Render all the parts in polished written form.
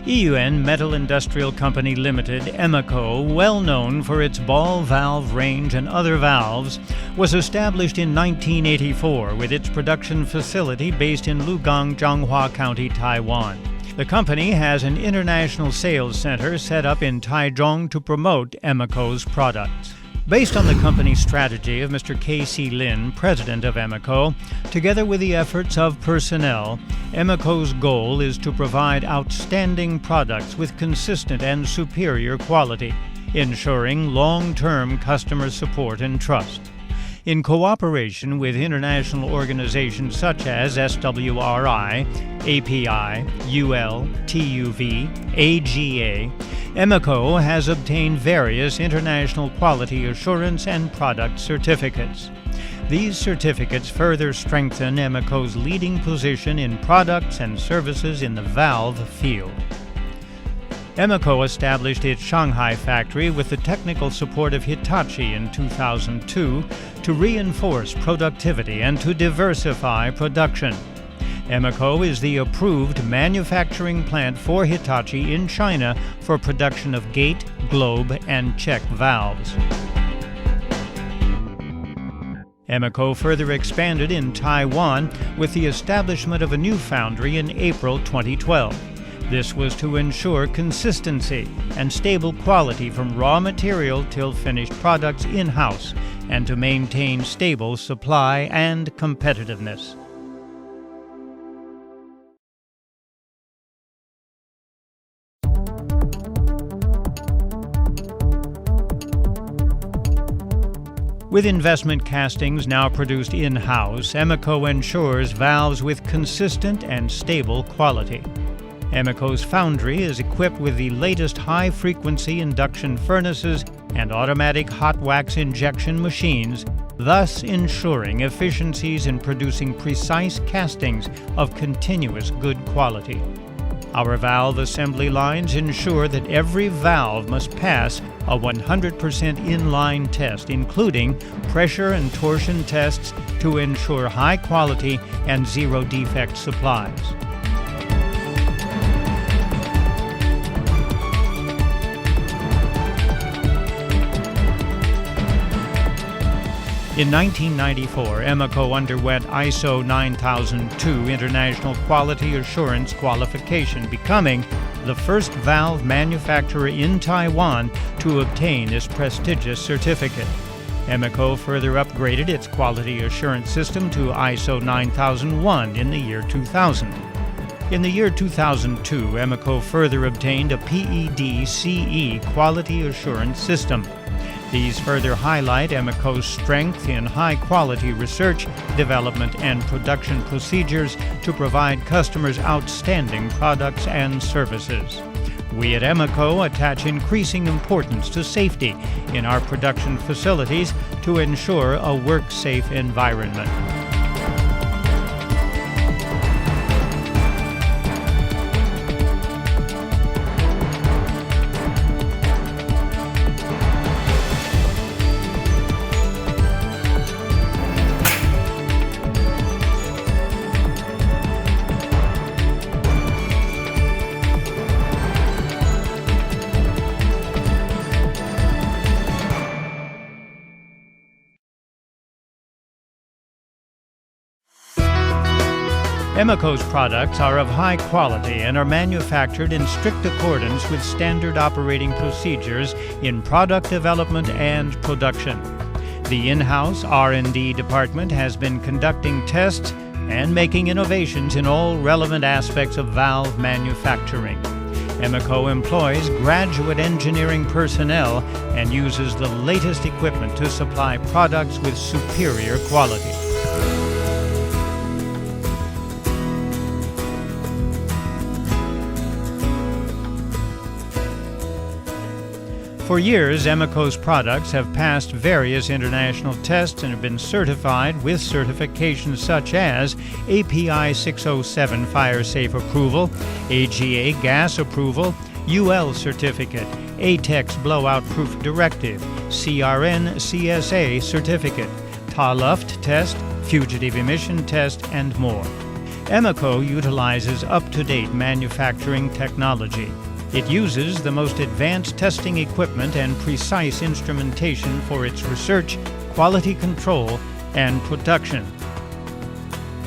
EUN Metal Industrial Company Limited, EMICO, well known for its ball valve range and other valves, was established in 1984 with its production facility based in Lugang, Zhanghua County, Taiwan. The company has an international sales center set up in Taichung to promote EMICO's products. Based on the company's strategy of Mr. K.C. Lin, president of EMICO, together with the efforts of personnel, EMICO's goal is to provide outstanding products with consistent and superior quality, ensuring long-term customer support and trust. In cooperation with international organizations such as SWRI, API, UL, TUV, AGA, EMICO has obtained various international quality assurance and product certificates. These certificates further strengthen EMICO's leading position in products and services in the valve field. EMICO established its Shanghai factory with the technical support of Hitachi in 2002 to reinforce productivity and to diversify production. EMICO is the approved manufacturing plant for Hitachi in China for production of gate, globe, and check valves. EMICO further expanded in Taiwan with the establishment of a new foundry in April 2012. This was to ensure consistency and stable quality from raw material till finished products in-house and to maintain stable supply and competitiveness. With investment castings now produced in-house, EMICO ensures valves with consistent and stable quality. EMICO's foundry is equipped with the latest high-frequency induction furnaces and automatic hot wax injection machines, thus ensuring efficiencies in producing precise castings of continuous good quality. Our valve assembly lines ensure that every valve must pass a 100% inline test, including pressure and torsion tests to ensure high quality and zero defect supplies. In 1994, EMICO underwent ISO 9002 International Quality Assurance Qualification, becoming the first valve manufacturer in Taiwan to obtain this prestigious certificate. EMICO further upgraded its quality assurance system to ISO 9001 in the year 2000. In the year 2002, EMICO further obtained a PED-CE quality assurance system. These further highlight EMICO's strength in high-quality research, development, and production procedures to provide customers outstanding products and services. We at EMICO attach increasing importance to safety in our production facilities to ensure a work-safe environment. EMICO's products are of high quality and are manufactured in strict accordance with standard operating procedures in product development and production. The in-house R&D department has been conducting tests and making innovations in all relevant aspects of valve manufacturing. EMICO employs graduate engineering personnel and uses the latest equipment to supply products with superior quality. For years, EMICO's products have passed various international tests and have been certified with certifications such as API 607 Fire Safe Approval, AGA Gas Approval, UL Certificate, ATEX Blowout Proof Directive, CRN CSA Certificate, Ta Luft Test, Fugitive Emission Test, and more. EMICO utilizes up-to-date manufacturing technology. It uses the most advanced testing equipment and precise instrumentation for its research, quality control, and production.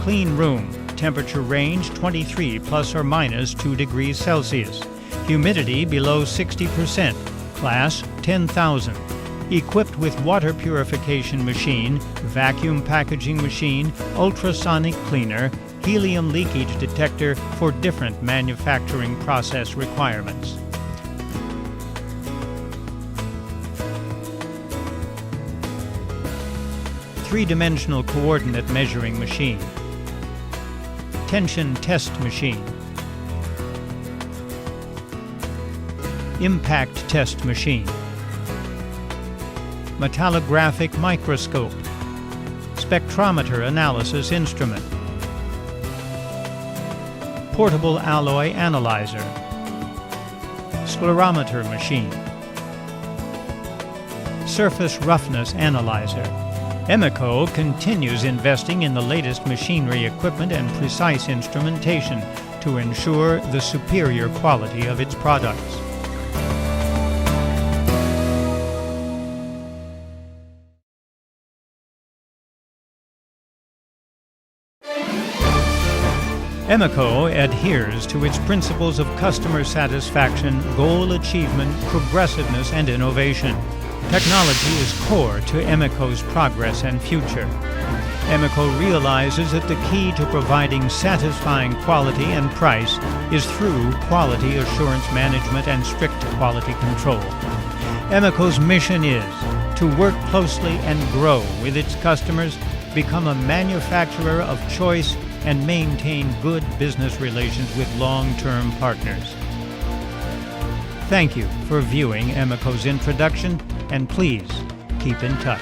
Clean room, temperature range 23 plus or minus 2 degrees Celsius. Humidity below 60%, class 10,000. Equipped with water purification machine, vacuum packaging machine, ultrasonic cleaner, helium leakage detector for different manufacturing process requirements. Three-dimensional coordinate measuring machine. Tension test machine. Impact test machine. Metallographic microscope. Spectrometer analysis instrument. Portable alloy analyzer. Sclerometer machine. Surface roughness analyzer. EMICO continues investing in the latest machinery equipment and precise instrumentation to ensure the superior quality of its products. EMICO adheres to its principles of customer satisfaction, goal achievement, progressiveness, and innovation. Technology is core to EMICO's progress and future. EMICO realizes that the key to providing satisfying quality and price is through quality assurance management and strict quality control. EMICO's mission is to work closely and grow with its customers, become a manufacturer of choice, and maintain good business relations with long-term partners. Thank you for viewing EMICO's introduction, and please keep in touch.